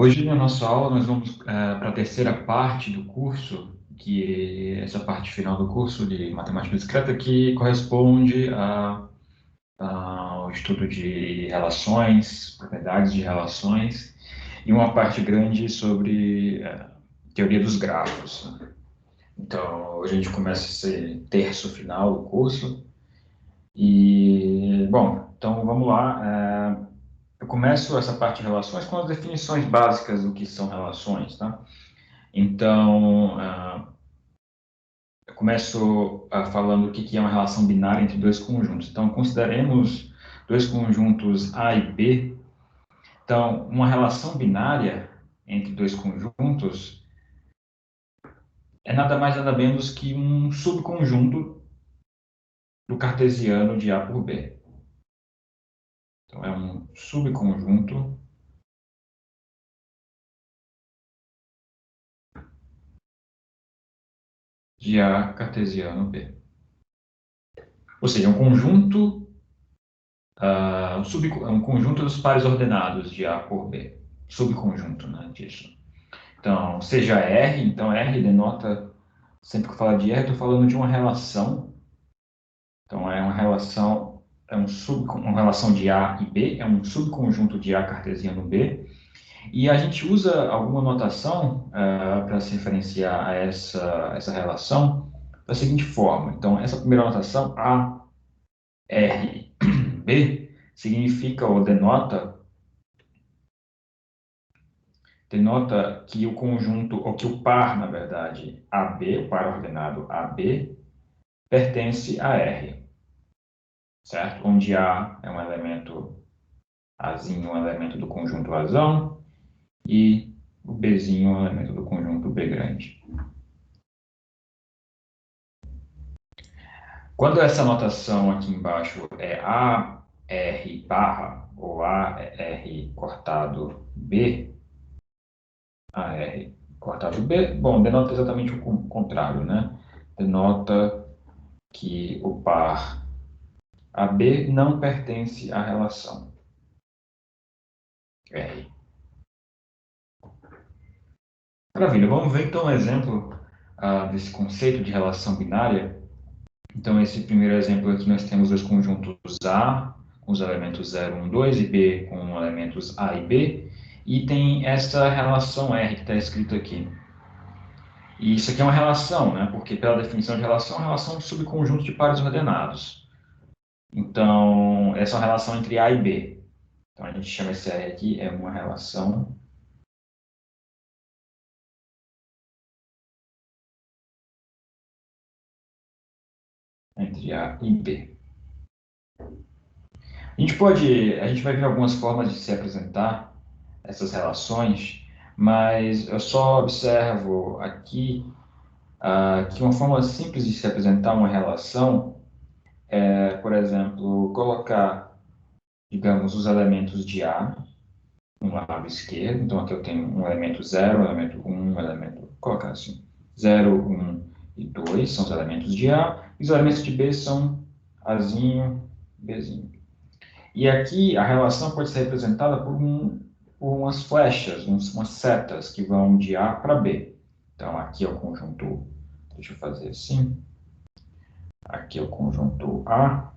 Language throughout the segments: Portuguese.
Hoje, na nossa aula, nós vamos para a terceira parte do curso, que é essa parte final do curso de Matemática Discreta, que corresponde ao estudo de relações, propriedades de relações, e uma parte grande sobre teoria dos grafos. Então, hoje a gente começa esse terço final do curso, e, bom, então vamos lá. Eu começo essa parte de relações com as definições básicas do que são relações, tá? Então, eu começo falando o que é uma relação binária entre dois conjuntos. Então, consideremos dois conjuntos A e B. Então, uma relação binária entre dois conjuntos é nada mais nada menos que um subconjunto do cartesiano de A por B. Então, é um subconjunto de A cartesiano B. Ou seja, um conjunto é um conjunto dos pares ordenados de A por B. Subconjunto, né, disso. Então, seja R, então R denota, sempre que eu falar de R, estou falando de uma relação. Então, é uma relação, uma relação de A e B, é um subconjunto de A cartesiano B. E a gente usa alguma notação para se referenciar a essa relação da seguinte forma. Então, essa primeira notação, A, R, B, significa ou denota que o conjunto, ou que o par, na verdade, AB, o par ordenado AB, pertence a R, certo? Onde A é um elemento, Azinho é um elemento do conjunto Azão, e o Bzinho é um elemento do conjunto B grande. Quando essa notação aqui embaixo é AR barra, ou AR cortado B, AR cortado B, bom, denota exatamente o contrário, né? Denota que o par AB não pertence à relação R. Maravilha, vamos ver então um exemplo desse conceito de relação binária. Então, esse primeiro exemplo aqui, nós temos dois conjuntos A, com os elementos 0, 1, 2, e B com elementos A e B, e tem essa relação R que está escrito aqui. E isso aqui é uma relação, né? Porque pela definição de relação, é uma relação de subconjunto de pares ordenados. Então, essa é uma relação entre A e B. Então, a gente chama esse R aqui, é uma relação entre A e B. A gente vai ver algumas formas de se apresentar essas relações, mas eu só observo aqui que uma forma simples de se apresentar uma relação é, por exemplo, colocar, digamos, os elementos de A no lado esquerdo. Então, aqui eu tenho um elemento 0, um elemento 1, um elemento, vou colocar assim, 0, 1 e 2 são os elementos de A, e os elementos de B são Azinho, Bzinho. E aqui a relação pode ser representada por umas flechas, umas setas que vão de A para B. Então, aqui é o conjunto, deixa eu fazer assim, aqui é o conjunto A,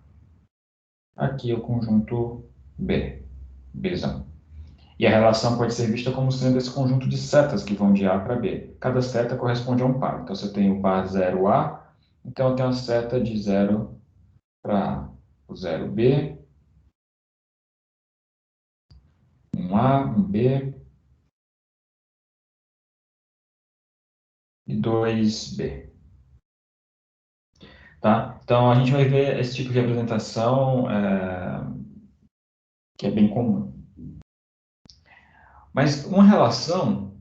aqui é o conjunto B, Bzão. E a relação pode ser vista como sendo esse conjunto de setas que vão de A para B. Cada seta corresponde a um par. Então, se eu tenho o par 0A, então eu tenho a seta de 0 para A. O 0B, um A, um B e 2B. Tá? Então, a gente vai ver esse tipo de apresentação que é bem comum. Mas uma relação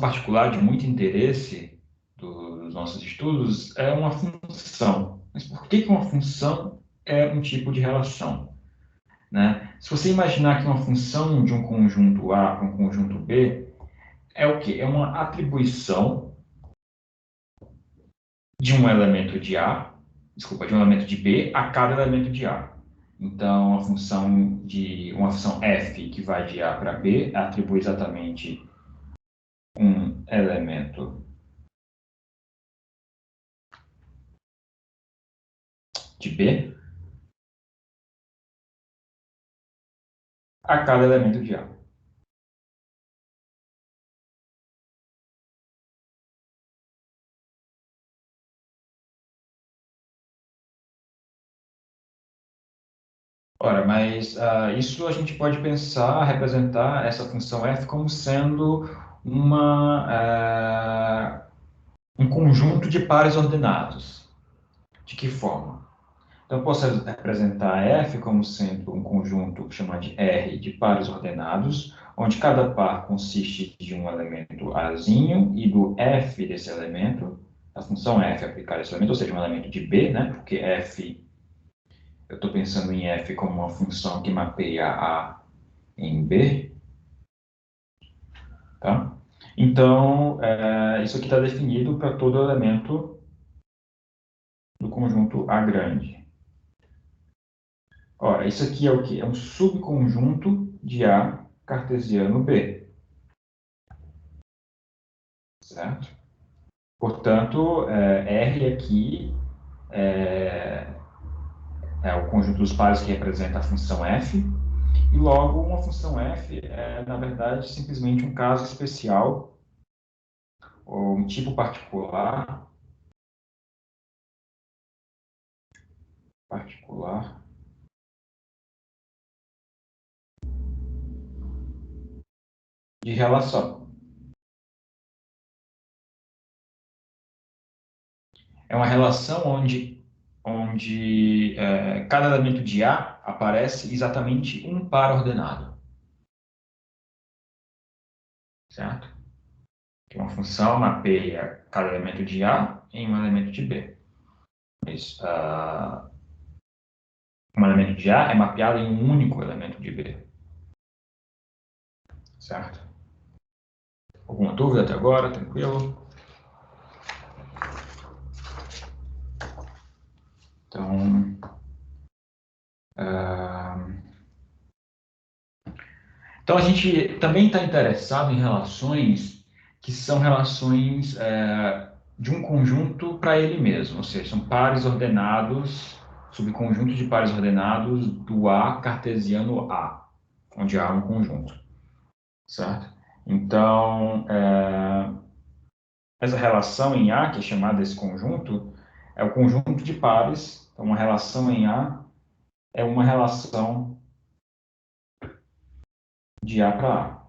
particular de muito interesse dos nossos estudos é uma função. Mas por que uma função é um tipo de relação? Né? Se você imaginar que uma função de um conjunto A para um conjunto B é o quê? É uma atribuição de um elemento de A, desculpa, de um elemento de B a cada elemento de A. Então, uma função f que vai de A para B atribui exatamente um elemento de B a cada elemento de A. Ora, mas isso a gente pode pensar, representar essa função f como sendo um conjunto de pares ordenados. De que forma? Então, eu posso representar f como sendo um conjunto chamado de R de pares ordenados, onde cada par consiste de um elemento azinho e do f desse elemento, a função f aplicada a esse elemento, ou seja, um elemento de B, né? Porque f, eu estou pensando em f como uma função que mapeia A em B, tá? Então, isso aqui está definido para todo elemento do conjunto A grande. Ora, isso aqui é o quê? É um subconjunto de A cartesiano B, certo? Portanto, R aqui é o conjunto dos pares que representa a função f, e logo uma função f é, na verdade, simplesmente um caso especial, ou um tipo particular de relação. É uma relação onde cada elemento de A aparece exatamente um par ordenado, certo? Que uma função mapeia cada elemento de A em um elemento de B. Mas, um elemento de A é mapeado em um único elemento de B, certo? Alguma dúvida até agora? Tranquilo? Então, então a gente também está interessado em relações que são relações de um conjunto para ele mesmo, ou seja, são pares ordenados, subconjuntos de pares ordenados do A cartesiano A, onde A é um conjunto, certo? Então, essa relação em A, que é chamada esse conjunto, é o conjunto de pares. Então, uma relação em A é uma relação de A para A.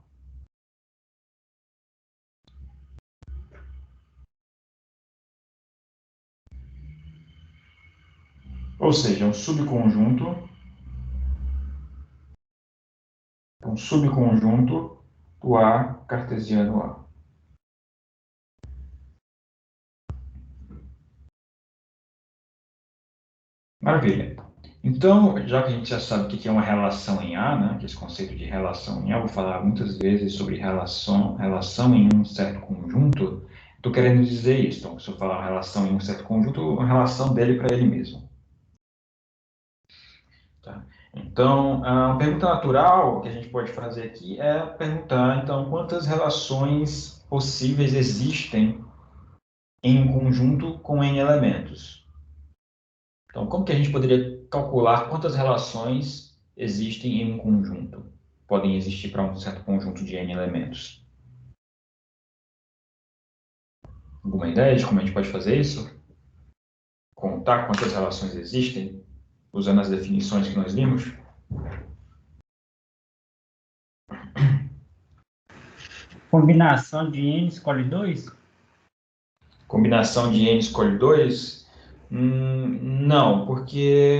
Ou seja, um subconjunto do A cartesiano A. Maravilha. Então, já que a gente já sabe o que é uma relação em A, né, que é esse conceito de relação em A, eu vou falar muitas vezes sobre relação em um certo conjunto. Estou querendo dizer isso. Então, se eu falar uma relação em um certo conjunto, uma relação dele para ele mesmo. Tá? Então, a pergunta natural que a gente pode fazer aqui é perguntar, então, quantas relações possíveis existem em um conjunto com N elementos? Então, como que a gente poderia calcular quantas relações existem em um conjunto? Podem existir para um certo conjunto de N elementos. Alguma ideia de como a gente pode fazer isso? Contar quantas relações existem, usando as definições que nós vimos? Combinação de N escolhe 2? Combinação de N escolhe 2? Não, porque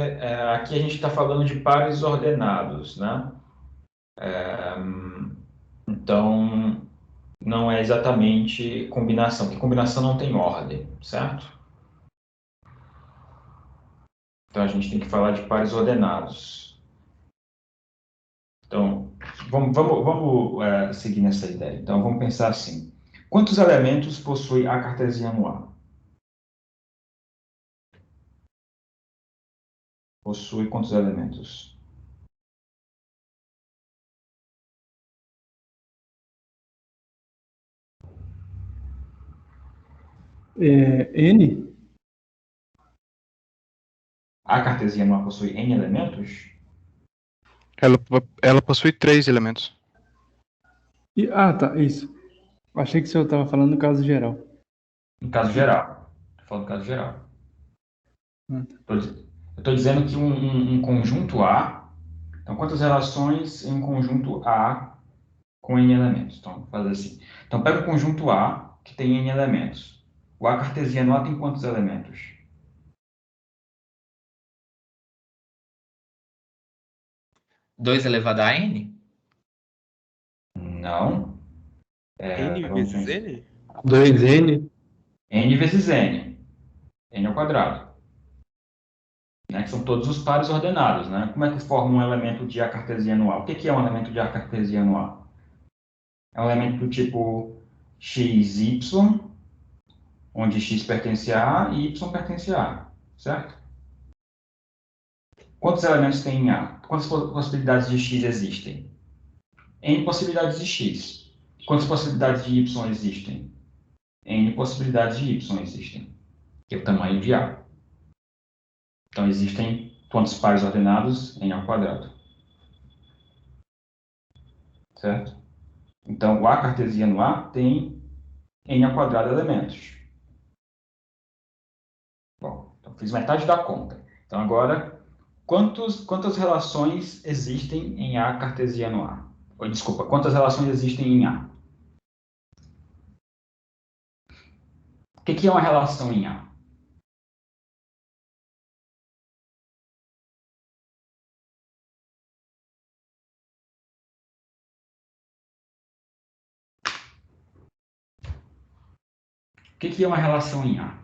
aqui a gente está falando de pares ordenados, né? Então, não é exatamente combinação, porque combinação não tem ordem, certo? Então, a gente tem que falar de pares ordenados. Então, vamos seguir nessa ideia. Então, vamos pensar assim. Quantos elementos possui A cartesiano A? possui quantos elementos? N? A cartesiana não possui n elementos? Ela possui 3 elementos. Tá, isso. Achei que o senhor estava falando no caso geral. No caso geral. Estou falando do caso geral. Tá. Eu estou dizendo que um conjunto A. Então, quantas relações em um conjunto A com n elementos? Então, vou fazer assim. Então, pega o conjunto A, que tem n elementos. O A cartesiano A tem quantos elementos? Dois elevado a n? Não. N Vamos vezes ver. N? 2N? N vezes n. N ao quadrado. Né, que são todos os pares ordenados. Né? Como é que forma um elemento de A cartesiano A? O que é um elemento de A cartesiano A? É um elemento do tipo x, y, onde x pertence a A e y pertence a A, certo? Quantos elementos tem em A? Quantas possibilidades de x existem? N possibilidades de x. Quantas possibilidades de y existem? N possibilidades de y existem, que é o tamanho de A. Então, existem quantos pares ordenados? N ao quadrado. Certo? Então, o A cartesiano A tem n ao quadrado elementos. Bom, então fiz metade da conta. Então, agora, quantas relações existem em A cartesiano A? Desculpa, quantas relações existem em A? O que é uma relação em A? O que é uma relação em A?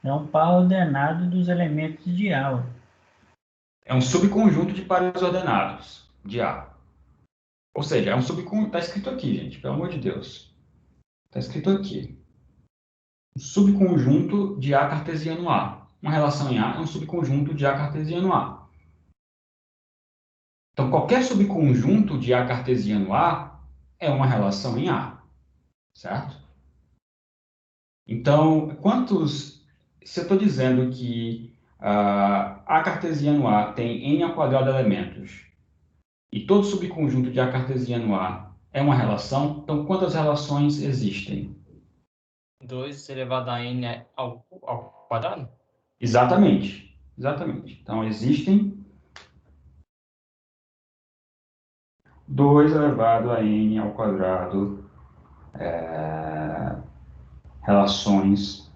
É um par ordenado dos elementos de A. É um subconjunto de pares ordenados de A. Ou seja, é um subconjunto. Está escrito aqui, gente, pelo amor de Deus. Está escrito aqui. Um subconjunto de A cartesiano A. Uma relação em A é um subconjunto de A cartesiano A. Então, qualquer subconjunto de A cartesiano A é uma relação em A, certo? Então, se eu estou dizendo que A cartesiano A tem n ao quadrado elementos e todo subconjunto de A cartesiano A é uma relação, então quantas relações existem? 2 elevado a n ao quadrado? Exatamente, exatamente. Então, existem 2 elevado a n ao quadrado relações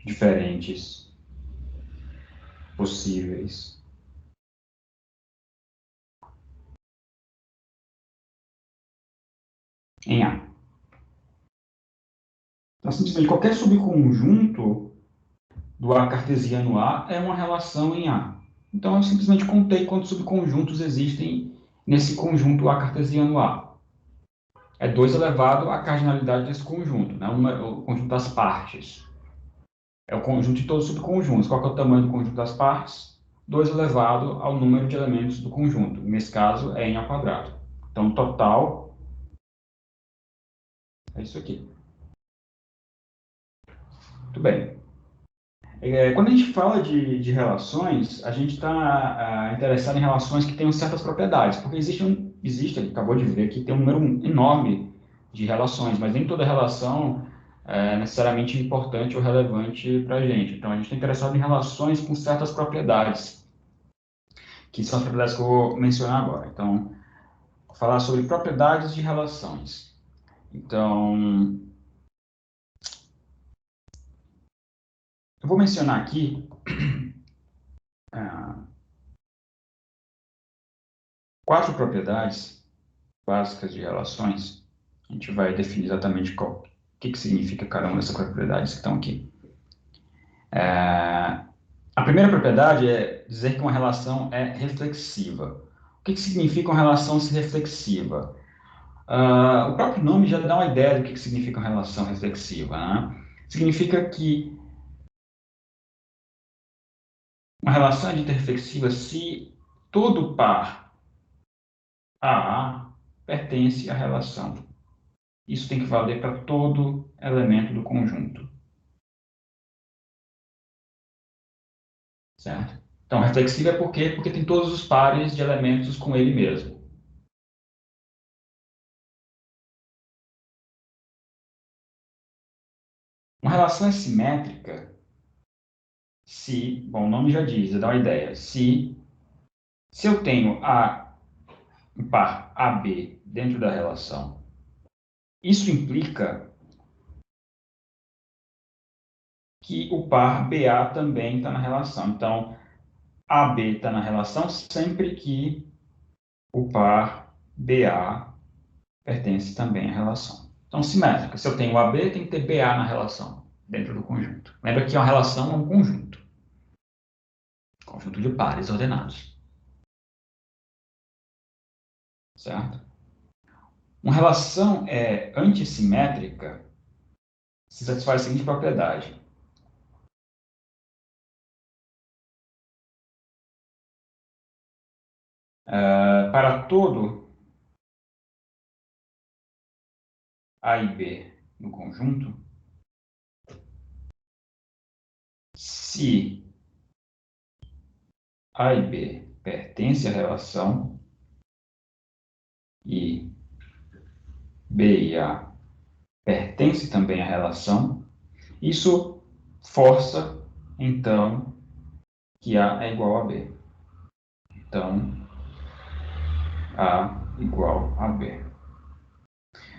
diferentes possíveis em A. Então, simplesmente qualquer subconjunto do A cartesiano A é uma relação em A. Então, eu simplesmente contei quantos subconjuntos existem nesse conjunto A cartesiano A. É 2 elevado à cardinalidade desse conjunto, né? O conjunto das partes. É o conjunto de todos os subconjuntos. Qual que é o tamanho do conjunto das partes? 2 elevado ao número de elementos do conjunto. Nesse caso, é n ao quadrado. Então, o total é isso aqui. Muito bem. Quando a gente fala de relações, a gente está interessado em relações que tenham certas propriedades, porque existe, acabou de ver que tem um número enorme de relações, mas nem toda relação é necessariamente importante ou relevante para a gente. Então, a gente está interessado em relações com certas propriedades, que são as propriedades que eu vou mencionar agora. Então, vou falar sobre propriedades de relações. Então, eu vou mencionar aqui ah, 4 propriedades básicas de relações. A gente vai definir exatamente o que significa cada uma dessas propriedades que estão aqui. A primeira propriedade é dizer que uma relação é reflexiva. O que significa uma relação ser reflexiva? O próprio nome já dá uma ideia do que significa uma relação reflexiva, né? Significa que uma relação é dita reflexiva se todo par AA pertence à relação. Isso tem que valer para todo elemento do conjunto. Certo? Então, reflexiva é por quê? Porque tem todos os pares de elementos com ele mesmo. Uma relação é simétrica se, bom, o nome já diz, dá uma ideia, se eu tenho um par AB dentro da relação, isso implica que o par BA também está na relação. Então, AB está na relação sempre que o par BA pertence também à relação. Então, simétrica. Se eu tenho AB, tem que ter BA na relação, dentro do conjunto. Lembra que uma relação é um conjunto. Conjunto de pares ordenados. Certo? Uma relação é antissimétrica se satisfaz a seguinte propriedade. Para todo A e B no conjunto, se A e B pertencem à relação e B e A pertencem também à relação, isso força, então, que A é igual a B. Então, A igual a B.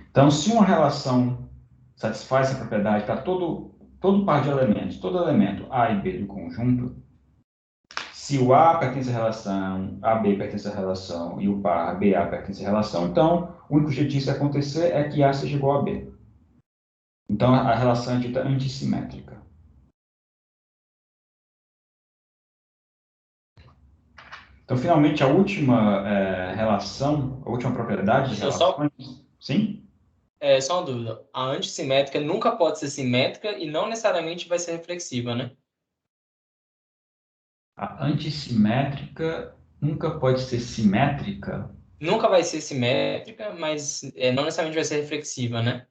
Então, se uma relação satisfaz essa propriedade para todo par de elementos, todo elemento A e B do conjunto, se o A pertence à relação, AB pertence à relação e o par BA pertence à relação, então o único jeito disso acontecer é que A seja igual a B. Então a relação é dita antissimétrica. Então, finalmente, a última relação, a última propriedade de relações... Sim? Só uma dúvida. A antissimétrica nunca pode ser simétrica e não necessariamente vai ser reflexiva, né? A antissimétrica nunca pode ser simétrica. Nunca vai ser simétrica, mas não necessariamente vai ser reflexiva, né?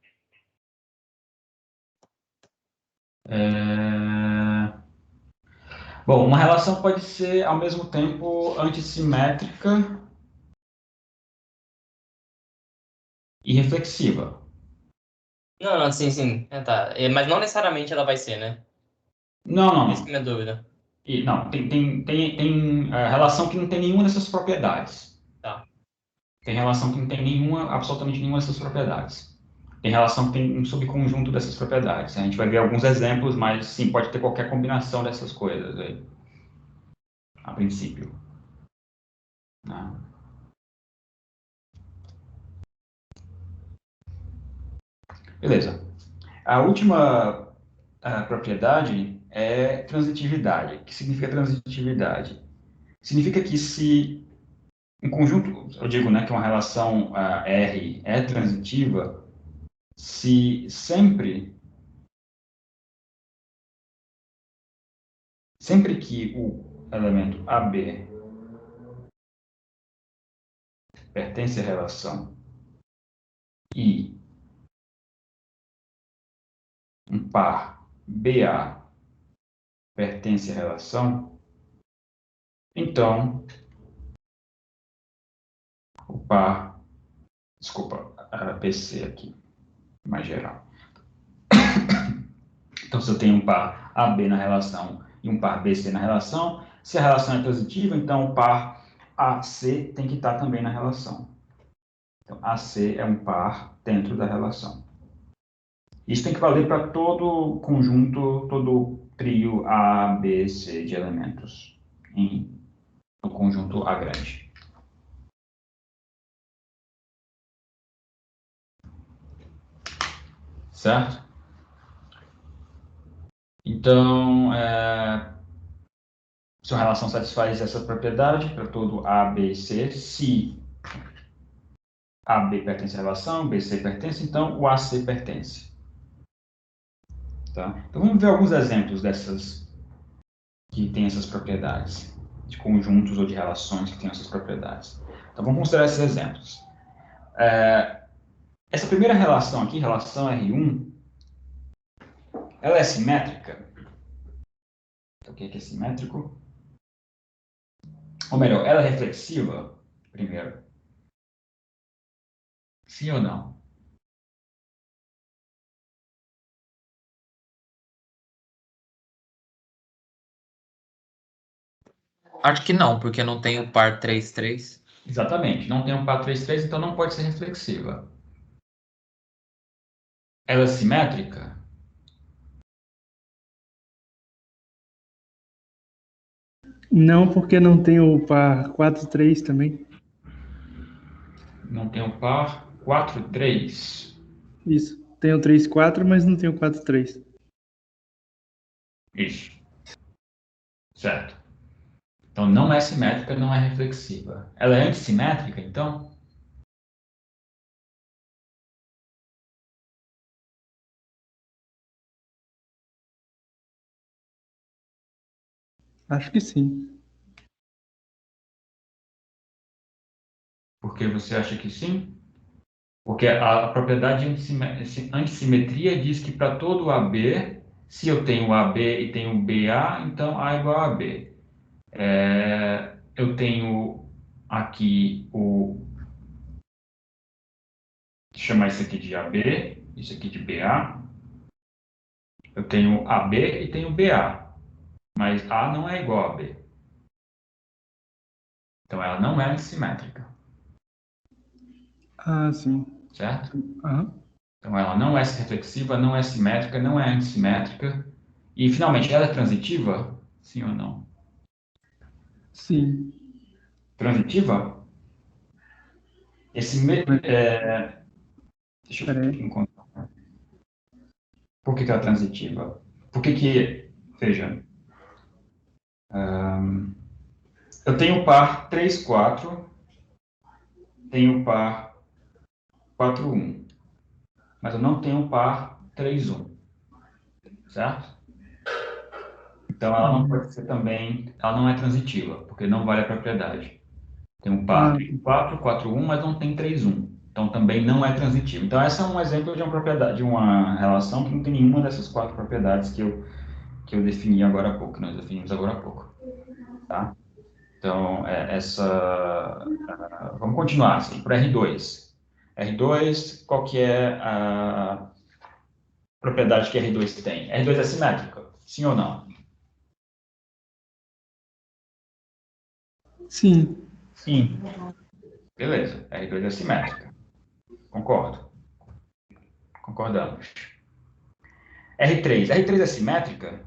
Bom, uma relação pode ser, ao mesmo tempo, antissimétrica e reflexiva. Não, sim. Tá. Mas não necessariamente ela vai ser, né? Não. Essa que é a minha dúvida. Não, tem relação que não tem nenhuma dessas propriedades. Tá. Tem relação que não tem absolutamente nenhuma dessas propriedades. Tem relação que tem um subconjunto dessas propriedades. A gente vai ver alguns exemplos, mas sim, pode ter qualquer combinação dessas coisas aí, a princípio. Né? Beleza. A última propriedade é transitividade. O que significa transitividade? Significa que se um conjunto, eu digo, né, que uma relação R é transitiva, se sempre que o elemento AB pertence à relação e um par BA pertence à relação, então o par, desculpa, BC aqui, mais geral. Então, se eu tenho um par AB na relação e um par BC na relação, se a relação é transitiva, então o par AC tem que estar também na relação. Então, AC é um par dentro da relação. Isso tem que valer para todo conjunto, todo trio A, B, C de elementos no conjunto A grande. Certo? Então, se uma relação satisfaz essa propriedade para todo A, B e C, se AB pertence à relação, BC pertence, então o AC pertence. Tá? Então vamos ver alguns exemplos dessas que têm essas propriedades, de conjuntos ou de relações que têm essas propriedades. Então vamos considerar esses exemplos. Essa primeira relação aqui, relação R1, ela é simétrica. Então, o que é simétrico? Ou melhor, ela é reflexiva, primeiro. Sim ou não? Acho que não, porque não tem o par 3-3. Exatamente. Não tem um par 3-3, então não pode ser reflexiva. Ela é simétrica? Não, porque não tem o par 4-3 também. Não tem um par 4-3. Isso. Tem o 3-4, mas não tem o 4-3. Isso. Certo. Então não é simétrica, não é reflexiva. Ela é antissimétrica, então? Acho que sim. Por que você acha que sim? Porque a propriedade de antissimetria diz que para todo AB, se eu tenho AB e tenho BA, então A é igual a B. Eu tenho aqui Vou chamar isso aqui de AB, isso aqui de BA. Eu tenho AB e tenho BA, mas A não é igual a B. Então ela não é simétrica, Ah, sim. certo? Aham. Então ela não é reflexiva, não é simétrica, não é antissimétrica. E finalmente, ela é transitiva? Sim ou não? Sim. Transitiva? Esse deixa eu Peraí. encontrar. Por que ela é transitiva? Por que, veja, eu tenho o par 3-4, tenho o par 4-1, mas eu não tenho o par 3-1, certo? Então ela não pode ser também, ela não é transitiva, porque não vale a propriedade. Tem um par Ah, 3-4, 4-1, mas não tem 3-1. Então também não é transitivo. Então essa é um exemplo de uma propriedade, de uma relação que não tem nenhuma dessas quatro propriedades que eu defini agora há pouco, que nós definimos agora há pouco. Tá? Então, vamos continuar assim, por R2. R2, qual que é a propriedade que R2 tem? R2 é simétrica, sim ou não? sim. Sim. Beleza, R2 é simétrica. Concordo. Concordamos. R3 é simétrica?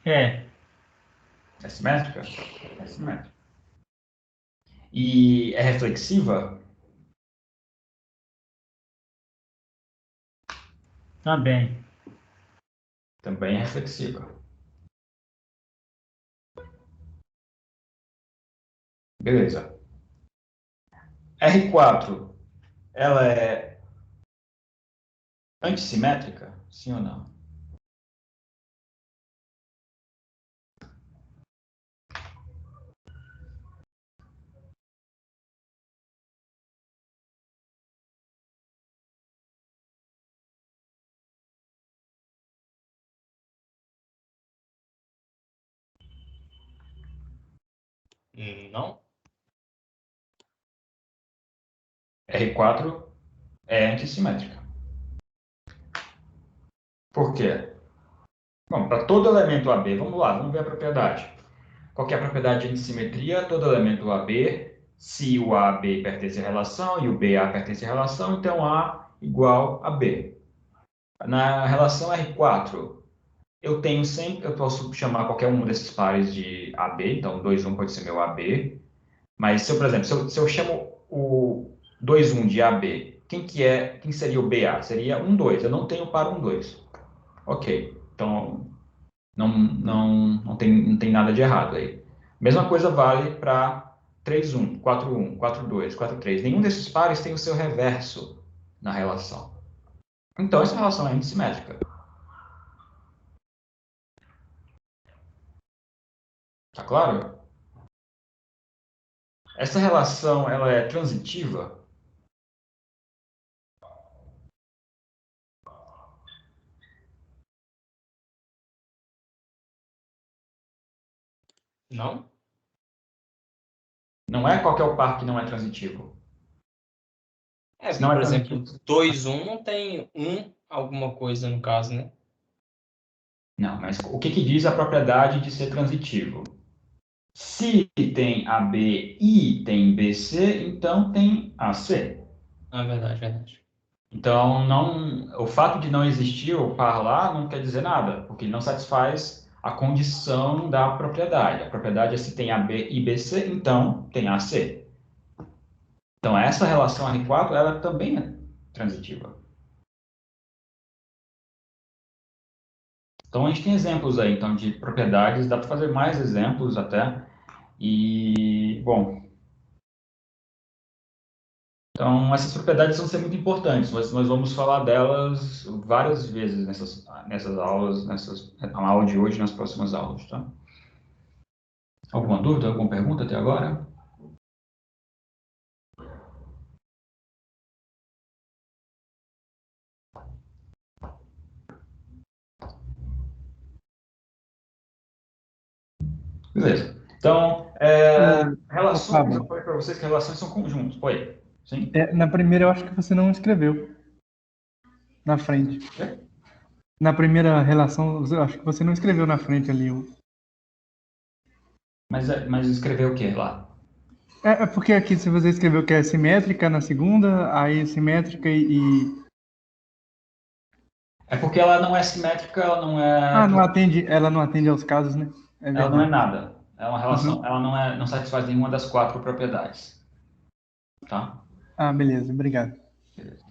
É. É simétrica? É simétrica. E é reflexiva? Tá bem. Também é reflexiva. Beleza. R4, ela é antissimétrica? Sim ou não? Não? R4 é antissimétrica. Por quê? Bom, para todo elemento AB, vamos lá, vamos ver a propriedade. Qual que é a propriedade de antissimetria? Todo elemento AB, se o AB pertence à relação e o BA pertence à relação, então A igual a B. Na relação R4, eu posso chamar qualquer um desses pares de AB, então 2, 1 pode ser meu AB, Mas, por exemplo, se eu chamo o 2, 1 de AB, quem seria o BA? Seria 1, 2. Eu não tenho par 1, 2. Ok, então não tem nada de errado aí. Mesma coisa vale para 3, 1, 4, 1, 4, 2, 4, 3. Nenhum desses pares tem o seu reverso na relação. Então, essa relação é antissimétrica. Tá claro? Essa relação, ela é transitiva? Não? Não é qualquer par que não é transitivo. É, Se não é por exemplo, transitivo... 2, 1 não tem alguma coisa no caso, né? Não, mas o que diz a propriedade de ser transitivo? Se tem AB e tem BC, então tem AC. Ah, verdade, verdade. Então, o fato de não existir o par lá não quer dizer nada, porque ele não satisfaz a condição da propriedade. A propriedade é se tem AB e BC, então tem AC. Então, essa relação R4, ela também é transitiva. Então, a gente tem exemplos aí, então, de propriedades, dá para fazer mais exemplos até. E, bom, então, essas propriedades vão ser muito importantes, mas nós vamos falar delas várias vezes nessas aulas, na aula de hoje e nas próximas aulas, tá? Alguma dúvida, alguma pergunta até agora? Beleza. Então, Ô, relações, eu Pablo, falei para vocês que relações são conjuntos. Oi? Sim? na primeira eu acho que você não escreveu na frente. Na primeira relação, eu acho que você não escreveu na frente ali. Mas escrever o quê lá? É porque aqui se você escreveu que é simétrica na segunda, aí simétrica É porque ela não é simétrica, Ah, não atende, ela não atende aos casos, né? É ela não é verdade. nada. É uma relação, Uhum. ela não satisfaz nenhuma das 4 propriedades. Tá? Ah, beleza, obrigado. Beleza.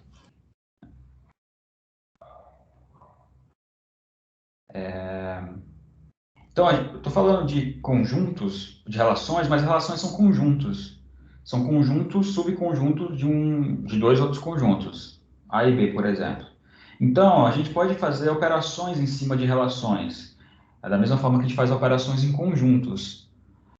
Então, eu estou falando de conjuntos, de relações, mas relações são conjuntos. São conjuntos, subconjuntos de 2 outros conjuntos, A e B, por exemplo. Então, a gente pode fazer operações em cima de relações, da mesma forma que a gente faz operações em conjuntos.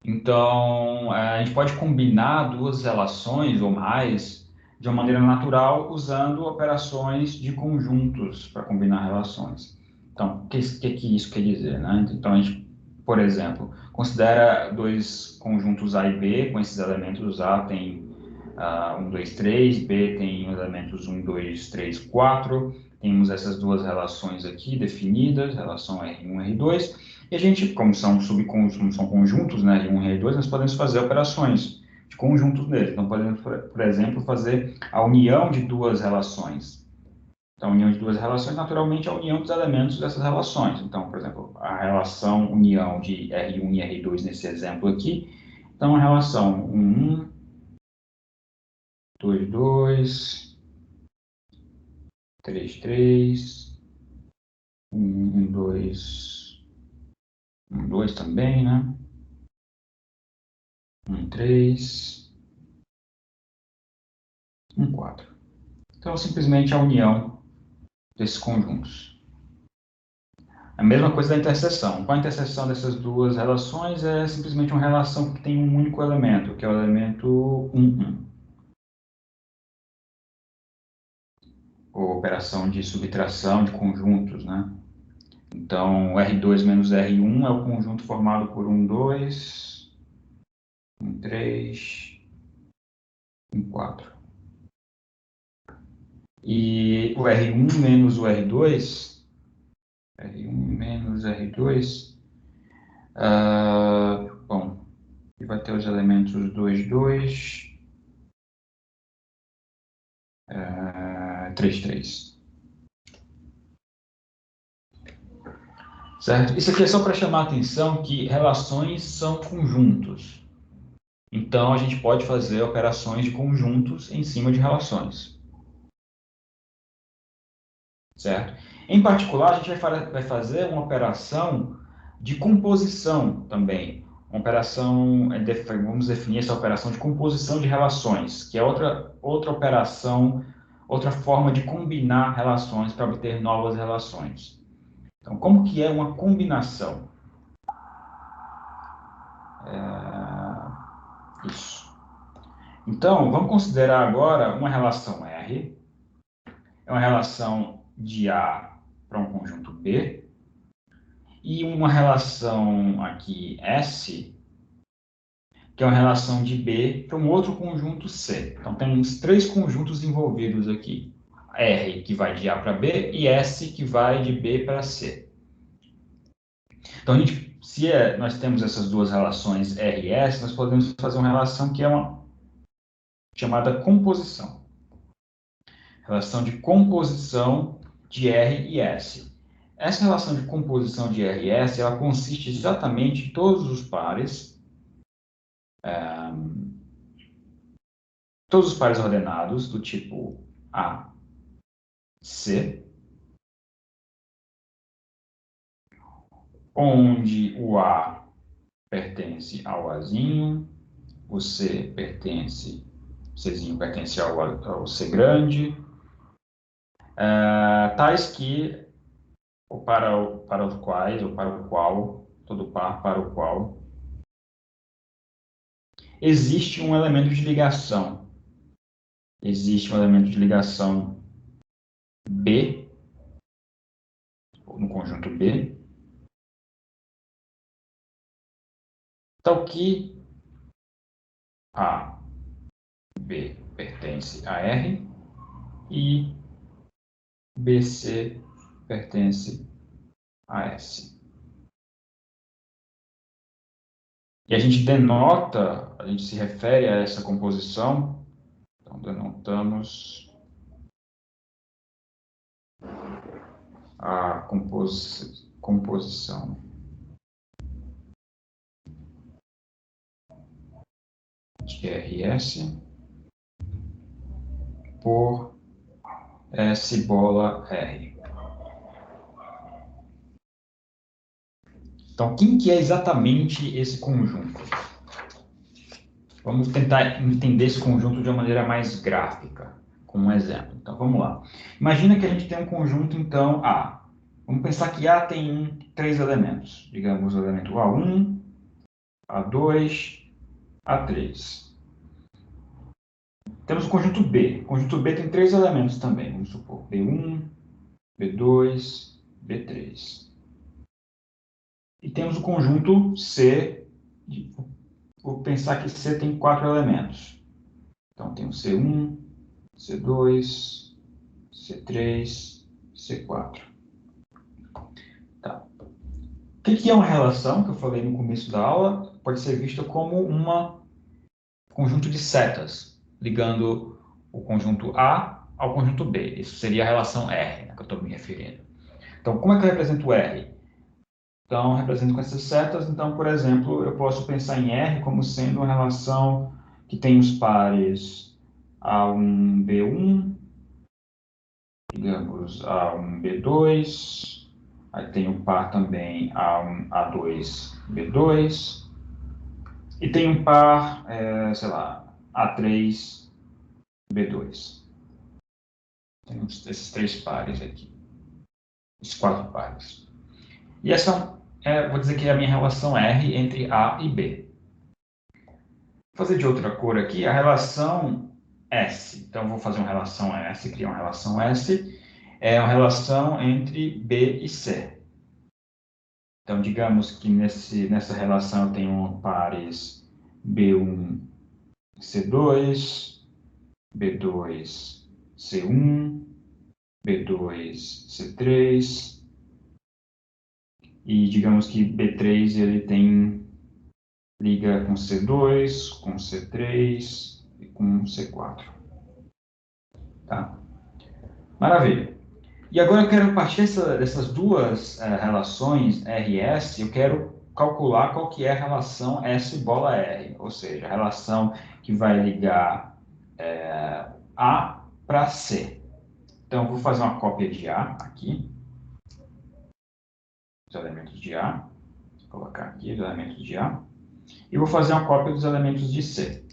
Então, a gente pode combinar duas relações ou mais de uma maneira natural usando operações de conjuntos para combinar relações. Então, o que isso quer dizer, né? Então, a gente, por exemplo, considera dois conjuntos A e B, com esses elementos. A tem 1, 2, 3, B tem os elementos 1, 2, 3, 4. Temos essas duas relações aqui definidas, relação R1 e R2. E a gente, como são subconjuntos, são conjuntos, né, R1 e R2, nós podemos fazer operações de conjuntos neles. Então, podemos, por exemplo, fazer a união de duas relações. Então, a união de duas relações, naturalmente, é a união dos elementos dessas relações. Então, por exemplo, a relação união de R1 e R2 nesse exemplo aqui. Então, a relação 1, 1, 2, 2, 3, 3, 1, 2, 1, 2 também, né? 1, 3, 1, 4. Então, simplesmente a união desses conjuntos. A mesma coisa da interseção. Qual a interseção dessas duas relações? É simplesmente uma relação que tem um único elemento, que é o elemento 1, 1. Ou operação de subtração de conjuntos, né? Então, R2 menos R1 é o conjunto formado por 1, 2, 1, 3, 1, 4. E o R1 menos o R2, R1 menos R2, bom, e vai ter os elementos 2, 2, 3, 3. Certo? Isso aqui é só para chamar a atenção que relações são conjuntos. Então, a gente pode fazer operações de conjuntos em cima de relações. Certo? Em particular, a gente vai fazer uma operação de composição também. Uma operação, vamos definir essa operação de composição de relações, que é outra operação, outra forma de combinar relações para obter novas relações. Então, como que é uma combinação? Isso. Então, vamos considerar agora uma relação R, é uma relação de A para um conjunto B, e uma relação aqui S, que é uma relação de B para um outro conjunto C. Então, temos três conjuntos envolvidos aqui. R, que vai de A para B, e S, que vai de B para C. Então, se nós temos essas duas relações R e S, nós podemos fazer uma relação que é uma chamada composição. Relação de composição de R e S. Essa relação de composição de R e S, ela consiste exatamente em todos os pares ordenados do tipo A, C, onde o A pertence ao Azinho, o Czinho pertence ao C grande, tais que, para os quais, ou para o qual, todo par para o qual, existe um elemento de ligação. Existe um elemento de ligação B, no conjunto B, tal que A, B pertence a R e BC pertence a S. E a gente se refere a essa composição, então denotamos a composição de RS por S bola R. Então, quem que é exatamente esse conjunto? Vamos tentar entender esse conjunto de uma maneira mais gráfica, com um exemplo. Então, vamos lá. Imagina que a gente tem um conjunto, então, A. Vamos pensar que A tem três elementos. Digamos, o elemento A1, A2, A3. Temos o conjunto B. O conjunto B tem três elementos também. Vamos supor, B1, B2, B3. E temos o conjunto C. Vou pensar que C tem quatro elementos. Então, tem o C1, C2, C3, C4. Tá. O que é uma relação, que eu falei no começo da aula? Pode ser vista como um conjunto de setas, ligando o conjunto A ao conjunto B. Isso seria a relação R, né, que eu estou me referindo. Então, como é que eu represento R? Então, represento com essas setas. Então, por exemplo, eu posso pensar em R como sendo uma relação que tem os pares A1, B1, digamos A1, B2, aí tem o par também A1, A2, B2, e tem um par, sei lá, A3, B2. Temos esses três pares aqui, esses quatro pares. E essa, vou dizer que é a minha relação R entre A e B. Vou fazer de outra cor aqui, a relação S. Então, vou fazer uma relação S, criar uma relação S. É uma relação entre B e C. Então, digamos que nessa relação eu tenho pares B1, C2, B2, C1, B2, C3, e digamos que B3 ele liga com C2, com C3 e com C4. Tá? Maravilha. E agora eu quero, a partir dessas duas relações R e S, eu quero calcular qual que é a relação S bola R, ou seja, a relação que vai ligar A para C. Então, eu vou fazer uma cópia de A aqui, os elementos de A, vou colocar aqui os elementos de A, e vou fazer uma cópia dos elementos de C.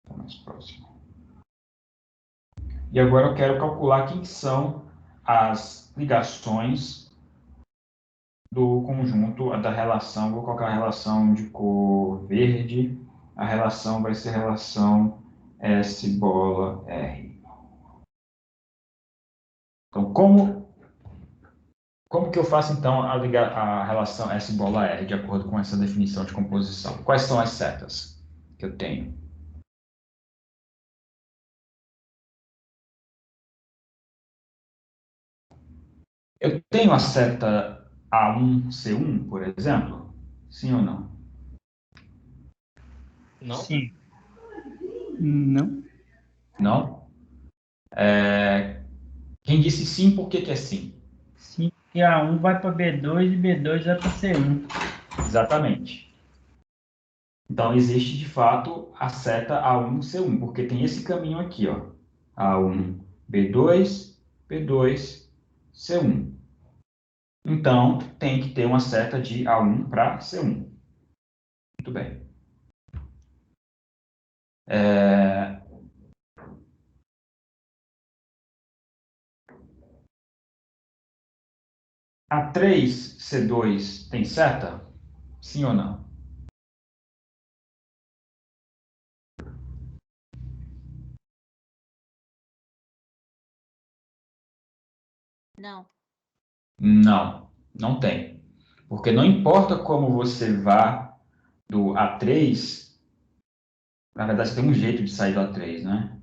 Tá mais próximo. E agora eu quero calcular quem são as ligações do conjunto, da relação. Vou colocar a relação de cor verde. A relação vai ser a relação S bola R. Então, como que eu faço, então, a relação S bola R, de acordo com essa definição de composição? Quais são as setas que eu tenho? Eu tenho a seta A1C1, por exemplo? Sim ou não? Não? Sim. Não. Não? Quem disse sim, por que que é sim? Sim, que A1 vai para B2 e B2 vai para C1. Exatamente. Então, existe, de fato, a seta A1C1, porque tem esse caminho aqui, ó. A1, B2, B2, C1. Então, tem que ter uma seta de A1 para C1. Muito bem. A3C2 tem seta? Sim ou não? Não. Não, não tem. Porque não importa como você vá do A3, na verdade, você tem um jeito de sair do A3, né?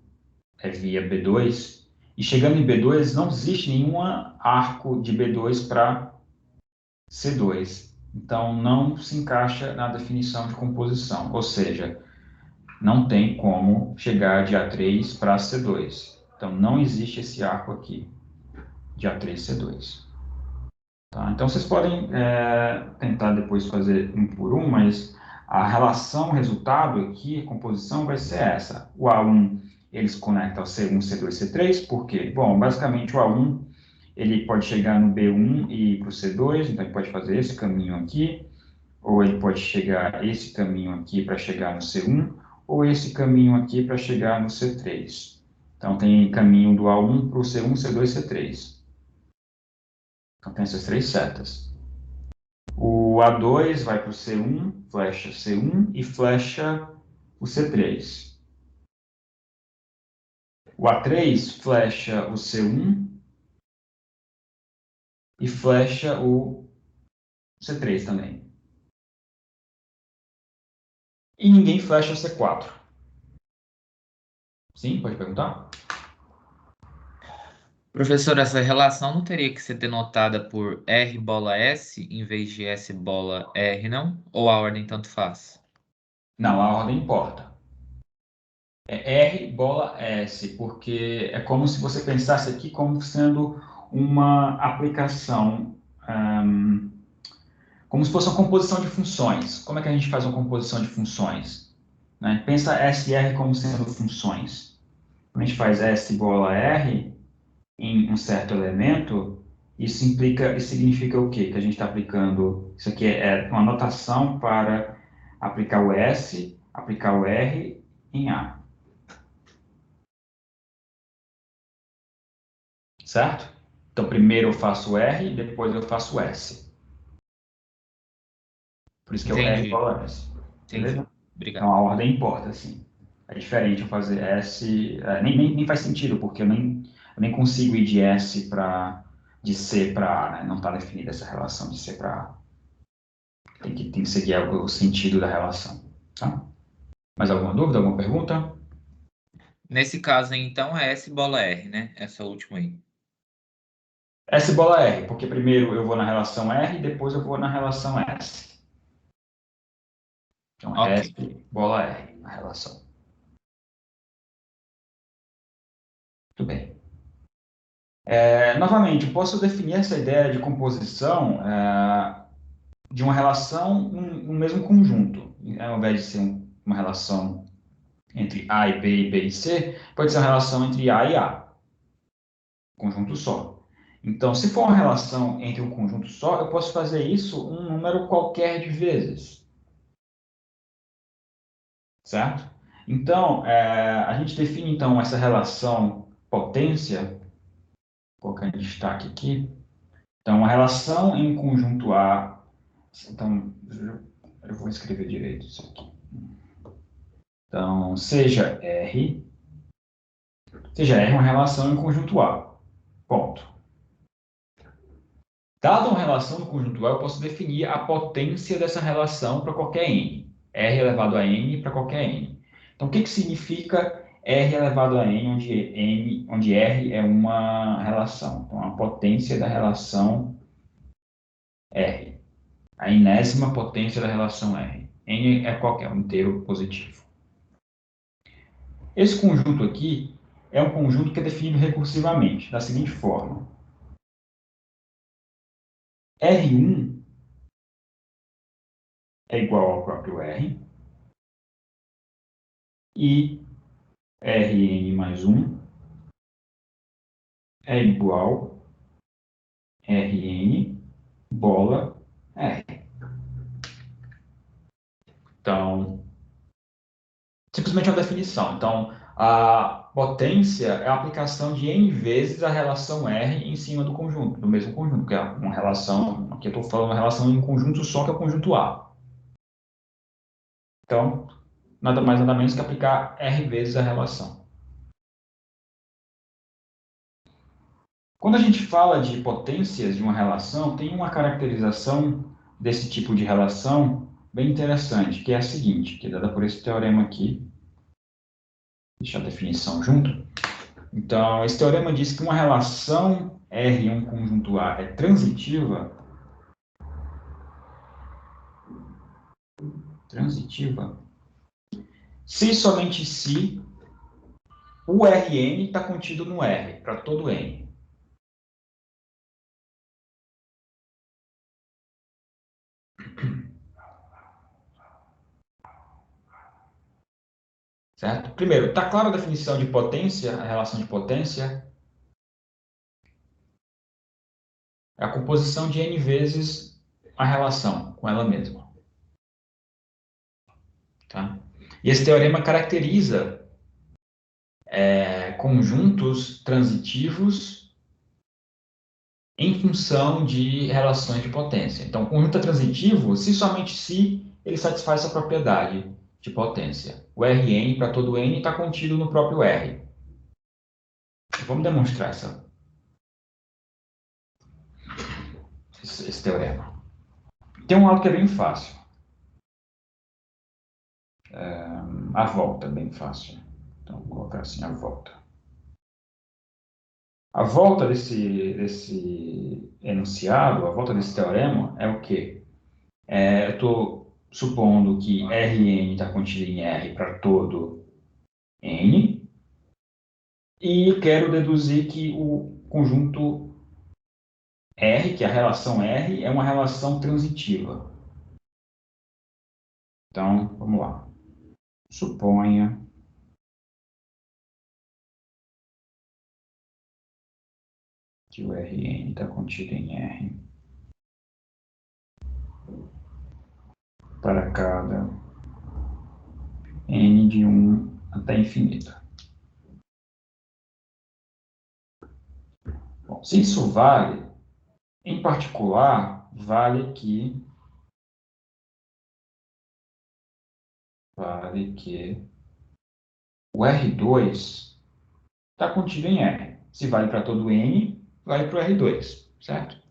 É via B2. E chegando em B2, não existe nenhum arco de B2 para C2. Então, não se encaixa na definição de composição. Ou seja, não tem como chegar de A3 para C2. Então, não existe esse arco aqui de A3C2. Tá? Então, vocês podem tentar depois fazer um por um, mas a relação resultado aqui, a composição, vai ser essa. O A1, ele se conecta ao C1, C2, C3, por quê? Bom, basicamente o A1, ele pode chegar no B1 e ir para o C2, então ele pode fazer esse caminho aqui, ou ele pode chegar esse caminho aqui para chegar no C1, ou esse caminho aqui para chegar no C3. Então, tem caminho do A1 para o C1, C2, C3. Então, tem essas três setas. O A2 vai para o C1, flecha C1 e flecha o C3. O A3 flecha o C1 e flecha o C3 também. E ninguém flecha o C4. Sim, pode perguntar? Professor, essa relação não teria que ser denotada por R bola S em vez de S bola R, não? Ou a ordem tanto faz? Não, a ordem importa. É R bola S, porque é como se você pensasse aqui como sendo uma aplicação, como se fosse uma composição de funções. Como é que a gente faz uma composição de funções? Né? Pensa SR como sendo funções. Quando a gente faz S bola R em um certo elemento, isso significa o quê? Que a gente está aplicando, isso aqui é uma notação para aplicar o S, aplicar o R em A. Certo? Então, primeiro eu faço o R, depois eu faço o S. Por isso que é o R Entendi, bola S. entendi. Beleza? Então, Obrigado. a ordem importa, sim. É diferente eu fazer S. Nem faz sentido, porque eu nem consigo ir de S para. De C para A, né? Não está definida essa relação de C para A. Tem que seguir o sentido da relação. Tá? Mais alguma dúvida, alguma pergunta? Nesse caso, então, é S bola R, né? Essa última aí. S bola R, porque primeiro eu vou na relação R, depois eu vou na relação S. Então, Ok. S bola R, a relação. Tudo bem. Novamente, eu posso definir essa ideia de composição de uma relação no mesmo conjunto. Ao invés de ser uma relação entre A e B, e B e C, pode ser uma relação entre A e A, conjunto só. Então, se for uma relação entre um conjunto só, eu posso fazer isso um número qualquer de vezes. Certo? Então, a gente define então essa relação potência, vou colocar em destaque aqui. Então, a relação em conjunto A, então, eu vou escrever direito isso aqui. Então, seja R uma relação em conjunto A. Ponto. Dada uma relação no conjunto A, eu posso definir a potência dessa relação para qualquer n. R elevado a n para qualquer n. Então, o que significa R elevado a n, onde R é uma relação? Então, a potência da relação R. A enésima potência da relação R. N é qualquer, um inteiro positivo. Esse conjunto aqui é um conjunto que é definido recursivamente, da seguinte forma. R1 é igual ao próprio R, e Rn mais 1 é igual a Rn bola R. Então, simplesmente uma definição. Então, a potência é a aplicação de n vezes a relação R em cima do conjunto, do mesmo conjunto, que é uma relação, aqui eu estou falando uma relação em um conjunto só, que é o conjunto A. Então, nada mais nada menos que aplicar R vezes a relação. Quando a gente fala de potências de uma relação, tem uma caracterização desse tipo de relação bem interessante, que é a seguinte, que é dada por esse teorema aqui. Deixa a definição junto. Então, esse teorema diz que uma relação R em um conjunto A é transitiva. Se e somente se o Rn está contido no R, para todo N. Certo? Primeiro, está clara a definição de potência, a relação de potência? É a composição de n vezes a relação com ela mesma. Tá? E esse teorema caracteriza conjuntos transitivos em função de relações de potência. Então, o conjunto é transitivo se somente se ele satisfaz essa propriedade de potência. O Rn para todo n está contido no próprio R. Vamos demonstrar esse teorema. Tem um lado que é bem fácil. A volta é bem fácil. Então, vou colocar assim, a volta. A volta desse enunciado, a volta desse teorema é o quê? Eu estou supondo que Rn está contido em R para todo N, e quero deduzir que o conjunto R, que é a relação R, é uma relação transitiva. Então, vamos lá. Suponha que o Rn está contido em R para cada N de 1 até infinito. Bom, se isso vale, em particular, vale que o R2 está contido em R. Se vale para todo N, vale para o R2, certo?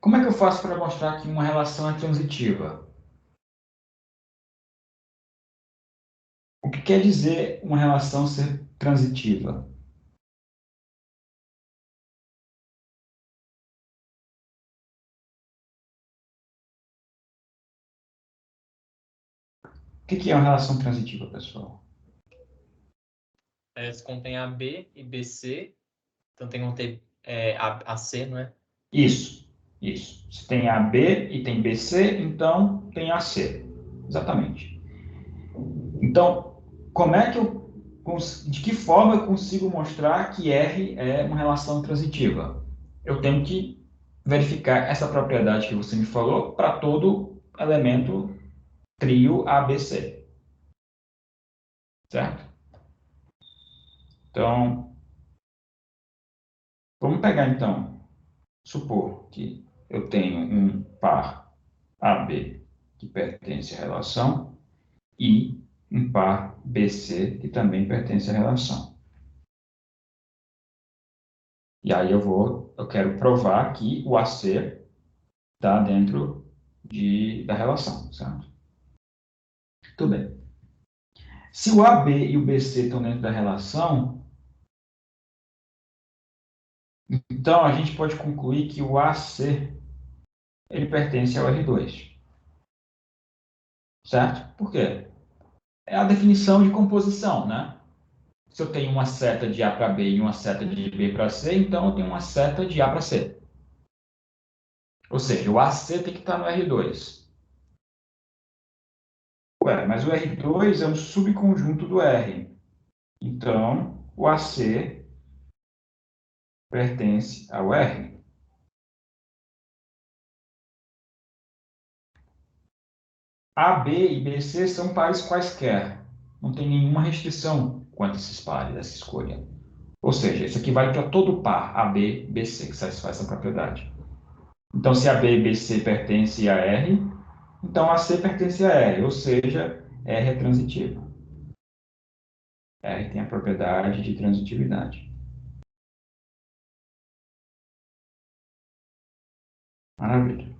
Como é que eu faço para mostrar que uma relação é transitiva? O que quer dizer uma relação ser transitiva? que é uma relação transitiva, pessoal? Se contém AB e BC, então tem que conter AC, não é? Isso. Se tem AB e tem BC, então tem AC. Exatamente. Então, de que forma eu consigo mostrar que R é uma relação transitiva? Eu tenho que verificar essa propriedade que você me falou para todo elemento trio ABC. Certo? Então, vamos pegar então, supor que eu tenho um par AB que pertence à relação e um par BC que também pertence à relação. E aí eu quero provar que o AC está dentro da relação, certo? Tudo bem. Se o AB e o BC estão dentro da relação, então a gente pode concluir que o AC ele pertence ao R2. Certo? Por quê? É a definição de composição, né? Se eu tenho uma seta de A para B e uma seta de B para C, então eu tenho uma seta de A para C. Ou seja, o AC tem que estar no R2. Ué, mas o R2 é um subconjunto do R. Então, o AC pertence ao R. AB e BC são pares quaisquer. Não tem nenhuma restrição quanto a esses pares, essa escolha. Ou seja, isso aqui vale para todo par AB, BC, que satisfaz essa propriedade. Então, se AB e BC pertence a R, então AC pertence a R, ou seja, R é transitiva. R tem a propriedade de transitividade. Maravilha.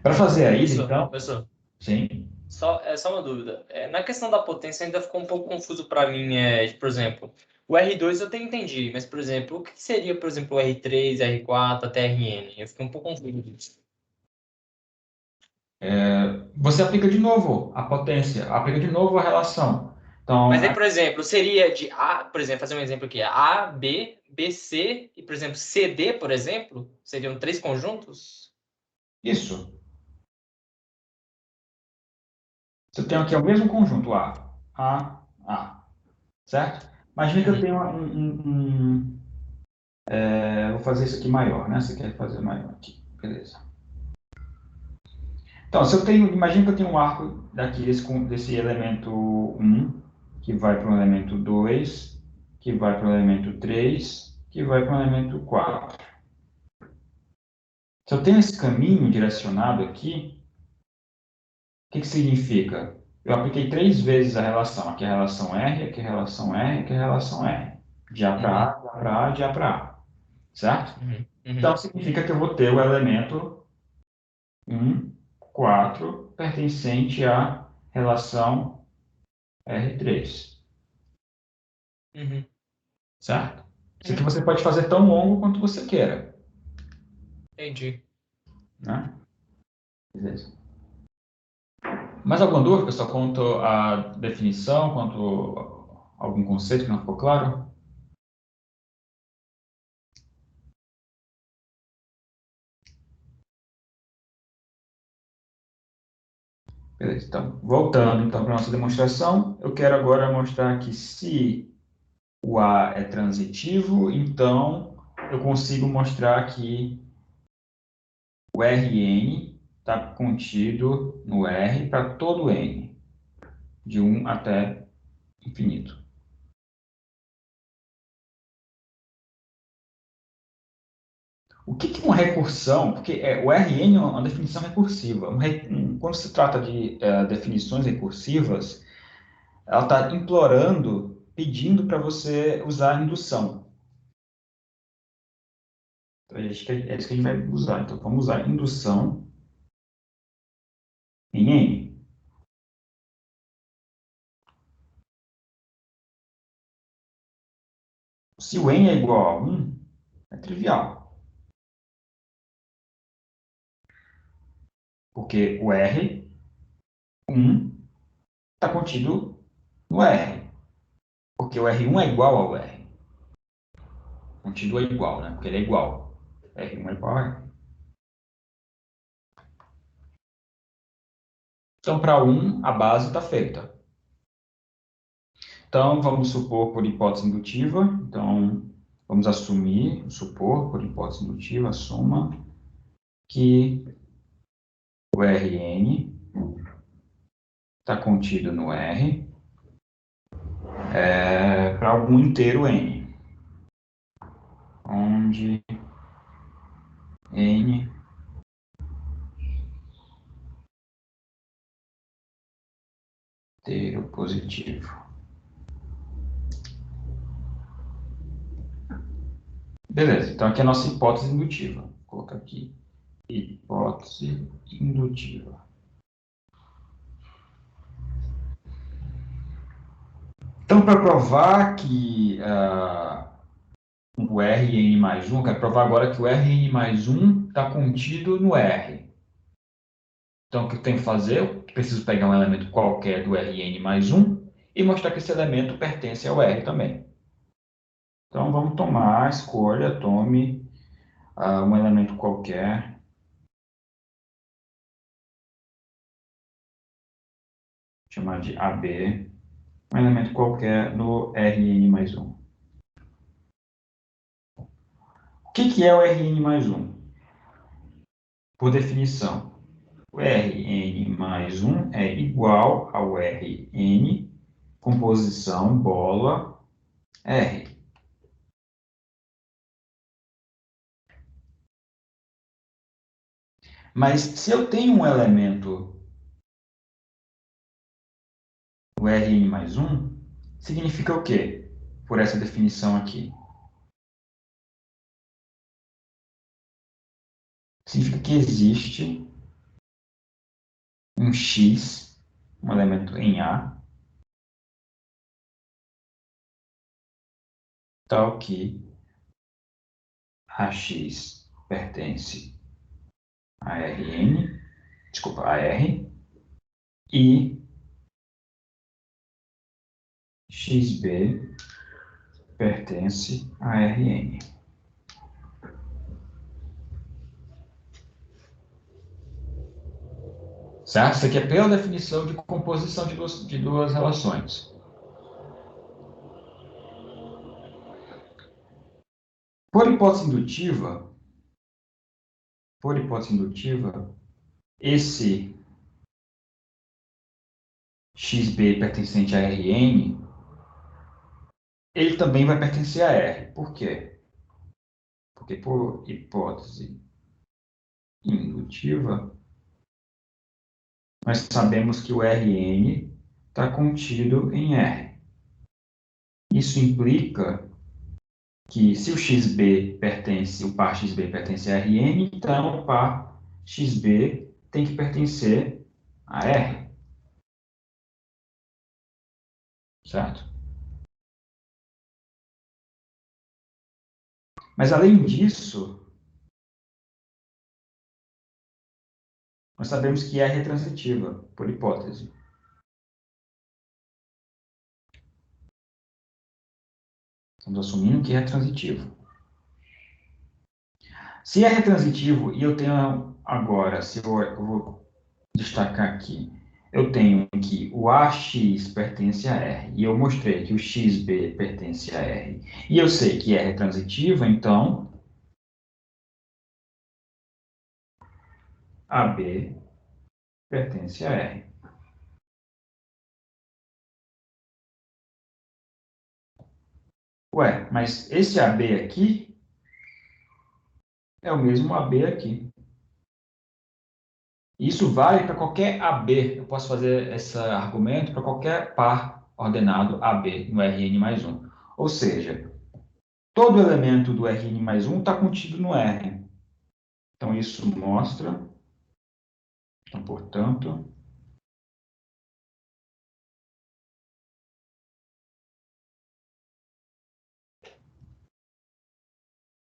Para fazer a ida, então... Professor, Sim. só uma dúvida. Na questão da potência ainda ficou um pouco confuso para mim. Por exemplo, o R2 eu até entendi, mas, por exemplo, o que seria, por exemplo, o R3, R4 até Rn? Eu fiquei um pouco confuso. Você aplica de novo a potência, aplica de novo a relação. Então, Mas aí, por exemplo, seria de A, por exemplo, fazer um exemplo aqui, A, B, BC e, por exemplo, CD, por exemplo, seriam três conjuntos? isso. Você tem aqui o mesmo conjunto A. Certo? Imagina que eu tenho vou fazer isso aqui maior, né? Você quer fazer maior aqui. Beleza. Então, se eu tenho, imagina que eu tenho um arco daqui desse elemento 1, que vai para o elemento 2, que vai para o elemento 3, que vai para o elemento 4. Se eu tenho esse caminho direcionado aqui, o que significa? Eu apliquei 3 vezes a relação. Aqui é a relação R, aqui é a relação R, aqui é a relação R. De A para A, de A para A, de A para A. Certo? Então, significa que eu vou ter o elemento 1, 4, pertencente à relação R3. Certo? Isso aqui você pode fazer tão longo quanto você queira. Entendi. Né? Beleza. Mais alguma dúvida, pessoal, quanto à definição, quanto a algum conceito que não ficou claro? Beleza, então, voltando então para a nossa demonstração, eu quero agora mostrar que se o A é transitivo, então eu consigo mostrar que o Rn está contido no R para todo N, de 1 até infinito. O que é uma recursão? Porque o Rn é uma definição recursiva. Quando se trata de definições recursivas, ela está implorando, pedindo para você usar indução. Então, acho que é isso que a gente vai usar. Então, vamos usar indução em N. Se o N é igual a 1, é trivial. Porque o R1 está contido no R. Porque o R1 é igual ao R. Contido é igual, né? Porque ele é igual. R1 é igual a R. Então, para 1, a base está feita. Então, vamos supor por hipótese indutiva. Então, vamos supor por hipótese indutiva, assuma que o Rn está contido no R para algum inteiro n, onde n inteiro positivo. Beleza, então aqui é a nossa hipótese indutiva. Vou colocar aqui, hipótese indutiva. Então, para provar que o Rn mais 1, eu quero provar agora que o Rn mais 1 está contido no R. Então, o que eu tenho que fazer? Eu preciso pegar um elemento qualquer do Rn mais 1 e mostrar que esse elemento pertence ao R também. Então, vamos tomar a escolha, tome um elemento qualquer. Chamar de AB, um elemento qualquer no Rn mais 1. O que é o Rn mais 1? Por definição, o Rn mais 1 é igual ao Rn, composição bola R. Mas se eu tenho um elemento, o Rn mais 1, significa o quê? Por essa definição aqui. Significa que existe um X, um elemento em A, tal que AX pertence a Rn, desculpa, a R, e XB pertence a Rn. Certo? Isso aqui é pela definição de composição de duas relações. Por hipótese indutiva, esse XB pertencente a Rn, ele também vai pertencer a R. Por quê? Porque por hipótese indutiva, nós sabemos que o Rn está contido em R. Isso implica que se o XB pertence, o par XB pertence a Rn, então o par XB tem que pertencer a R. Certo? Mas além disso, nós sabemos que R é transitiva, por hipótese. Estamos assumindo que R é transitivo. Se R é transitivo, e eu tenho agora, se eu vou destacar aqui, eu tenho que o AX pertence a R, e eu mostrei que o XB pertence a R, e eu sei que R é transitiva, então AB pertence a R. Ué, mas esse AB aqui é o mesmo AB aqui. Isso vale para qualquer AB. Eu posso fazer esse argumento para qualquer par ordenado AB no Rn mais 1. Ou seja, todo elemento do Rn mais 1 está contido no R. Então, isso mostra, então, portanto,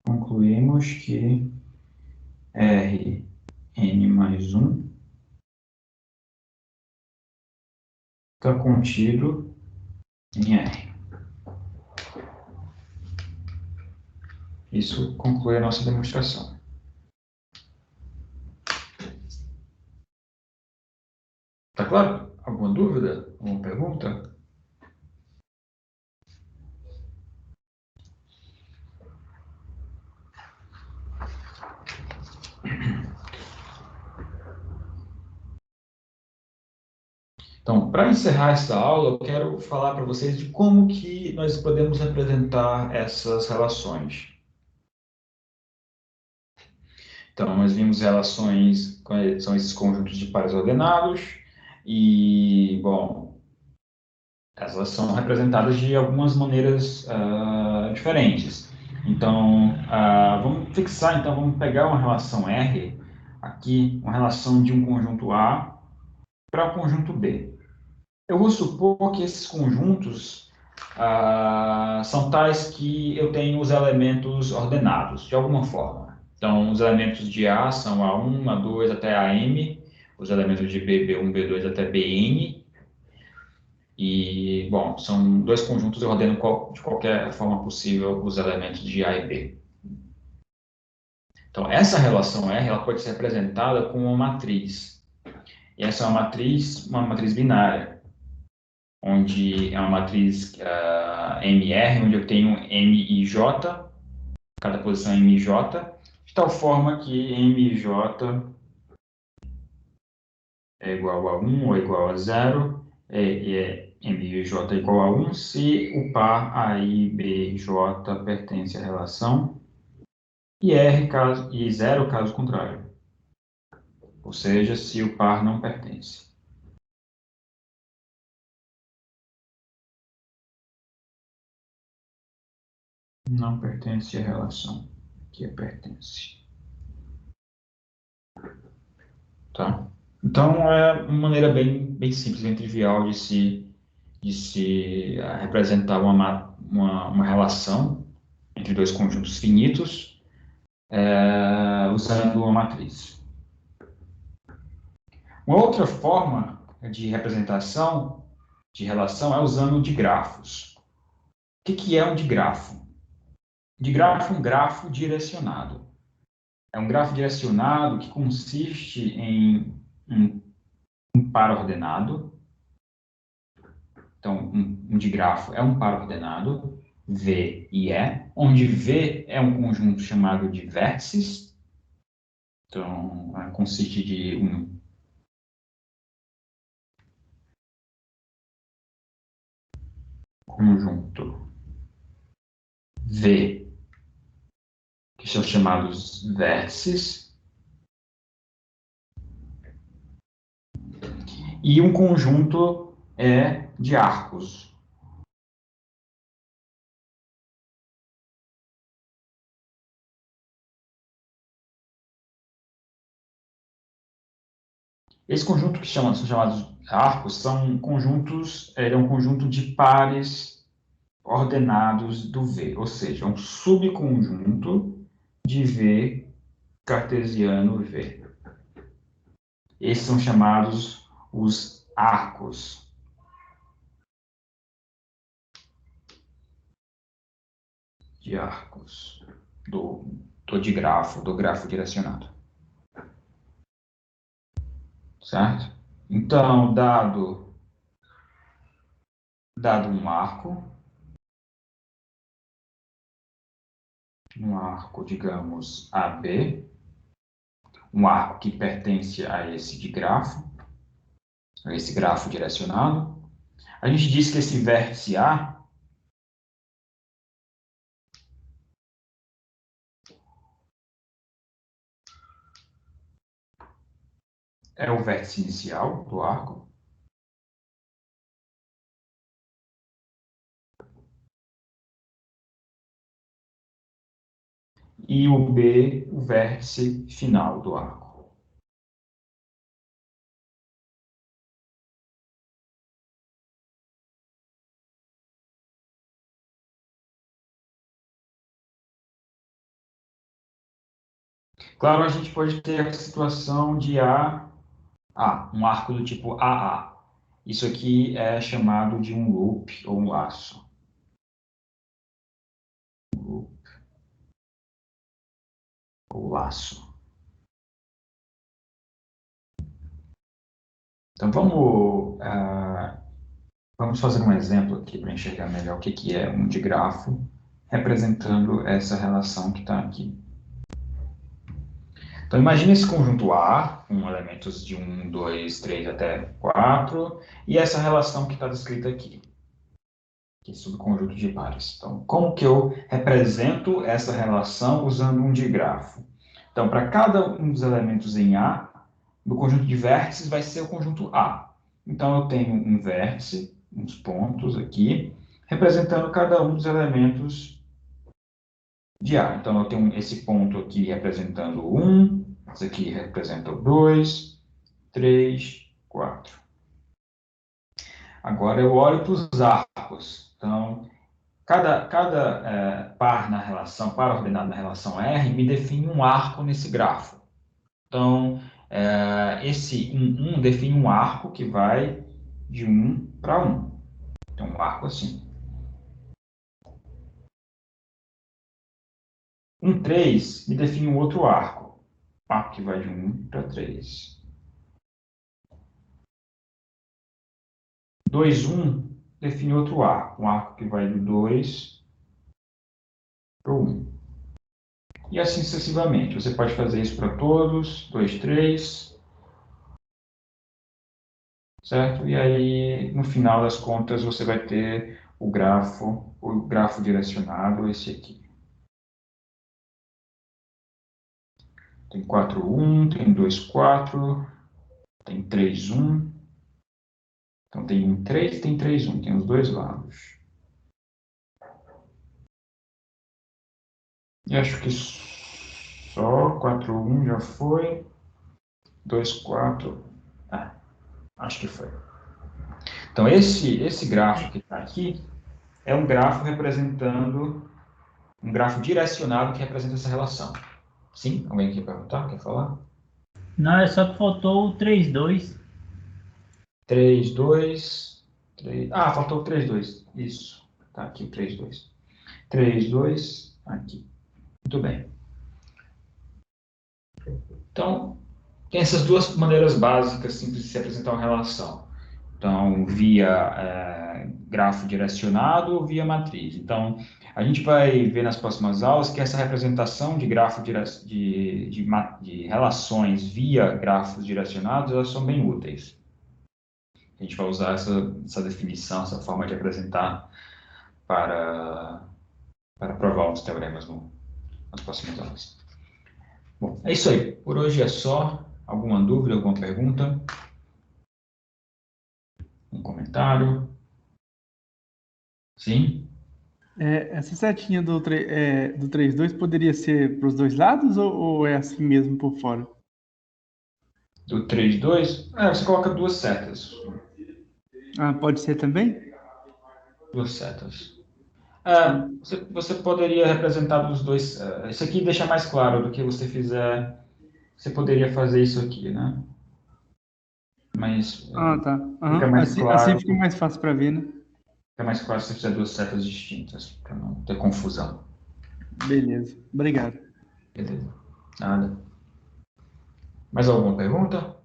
concluímos que Rn mais 1 está contido em R. Isso conclui a nossa demonstração. Tá claro? Alguma dúvida? Alguma pergunta? Então, para encerrar essa aula, eu quero falar para vocês de como que nós podemos representar essas relações. Então, nós vimos relações, são esses conjuntos de pares ordenados, e, bom, elas são representadas de algumas maneiras diferentes. Então, vamos fixar, então, vamos pegar uma relação R, aqui, uma relação de um conjunto A para o conjunto B. Eu vou supor que esses conjuntos são tais que eu tenho os elementos ordenados, de alguma forma. Então, os elementos de A são A1, A2 até AM, os elementos de B, B1, B2 até Bn. E, bom, são dois conjuntos, eu ordeno de qualquer forma possível os elementos de A e B. Então, essa relação R ela pode ser representada como uma matriz. E essa é uma matriz binária, onde é uma matriz MR, onde eu tenho M e J, cada posição é M e J, de tal forma que M e J é igual a 1 ou igual a 0, e M e J é igual a 1 se o par AI, B, J pertence à relação, e R e 0 caso contrário, ou seja, se o par não pertence. Não pertence à relação, que pertence. Tá? Então, é uma maneira bem simples, bem trivial de se representar uma relação entre dois conjuntos finitos usando uma matriz. Uma outra forma de representação de relação é usando digrafos. O que é um digrafo? Digrafo é um grafo direcionado. É um grafo direcionado que consiste em um par ordenado. Então, um digrafo é um par ordenado, V e E, onde V é um conjunto chamado de vértices. Então, consiste de um conjunto V, que são chamados vértices, e um conjunto de arcos. Esse conjunto que são chamados arcos são conjuntos, é um conjunto de pares ordenados do V, ou seja, um subconjunto de V cartesiano V. Esses são chamados os arcos. De arcos do grafo direcionado. Certo? Então, dado um arco, digamos, AB, um arco que pertence a esse grafo direcionado, a gente diz que esse vértice A é o vértice inicial do arco. E o B, o vértice final do arco. Claro, a gente pode ter a situação de um arco do tipo AA. Isso aqui é chamado de um loop ou um laço. Loop ou laço. Então, vamos fazer um exemplo aqui para enxergar melhor o que é um digrafo representando essa relação que está aqui. Então, imagine esse conjunto A, com elementos de 1, 2, 3 até 4, e essa relação que está descrita aqui, que é subconjunto de pares. Então, como que eu represento essa relação usando um digrafo? Então, para cada um dos elementos em A, do conjunto de vértices vai ser o conjunto A. Então, eu tenho um vértice, uns pontos aqui, representando cada um dos elementos de A. Então, eu tenho esse ponto aqui representando 1, esse aqui representa o 2, 3, 4. Agora, eu olho para os arcos. Então, cada par na relação, par ordenado na relação R, me define um arco nesse grafo. Então, esse 1, 1 define um arco que vai de 1 para 1. Então, um arco assim. 1, 3 me define um outro arco. Um arco que vai de 1 para 3. 2, 1 define outro arco. Um arco que vai de 2 para 1. E assim sucessivamente. Você pode fazer isso para todos. 2, 3. Certo? E aí, no final das contas, você vai ter o grafo direcionado, esse aqui. Tem 4, 1, tem 2, 4, tem 3, 1. Então, tem 1, 3, tem 3, 1. Tem os dois lados. E acho que só 4, 1 já foi. 2, 4. Acho que foi. Então, esse grafo que está aqui é um grafo representando, um grafo direcionado que representa essa relação. Sim? Alguém quer perguntar? Quer falar? Não, é só que faltou o 3, 2. 3, 2, 3... Ah, faltou o 3, 2. Isso. Tá aqui o 3, 2. 3, 2, aqui. Muito bem. Então, tem essas duas maneiras básicas simples de se apresentar uma relação. Então, via grafo direcionado ou via matriz. Então, a gente vai ver nas próximas aulas que essa representação de grafo de relações via grafos direcionados, elas são bem úteis. A gente vai usar essa definição, essa forma de apresentar para provar os teoremas nas próximas aulas. Bom, é isso aí. Por hoje é só. Alguma dúvida, alguma pergunta? Um comentário? Sim? Essa setinha do 3-2 poderia ser para os dois lados ou é assim mesmo por fora? Do 3, 2? Você coloca duas setas. Ah, pode ser também? Duas setas. Você poderia representar dos dois. Isso aqui deixa mais claro do que você fizer. Você poderia fazer isso aqui, né? Mas Tá. fica mais Assim claro. fica mais fácil para ver, né? Fica mais claro se você fizer duas setas distintas, para não ter confusão. Beleza. Obrigado. Beleza. Nada. Mais alguma pergunta?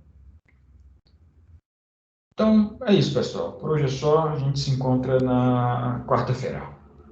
Então, é isso, pessoal. Por hoje é só. A gente se encontra na quarta-feira.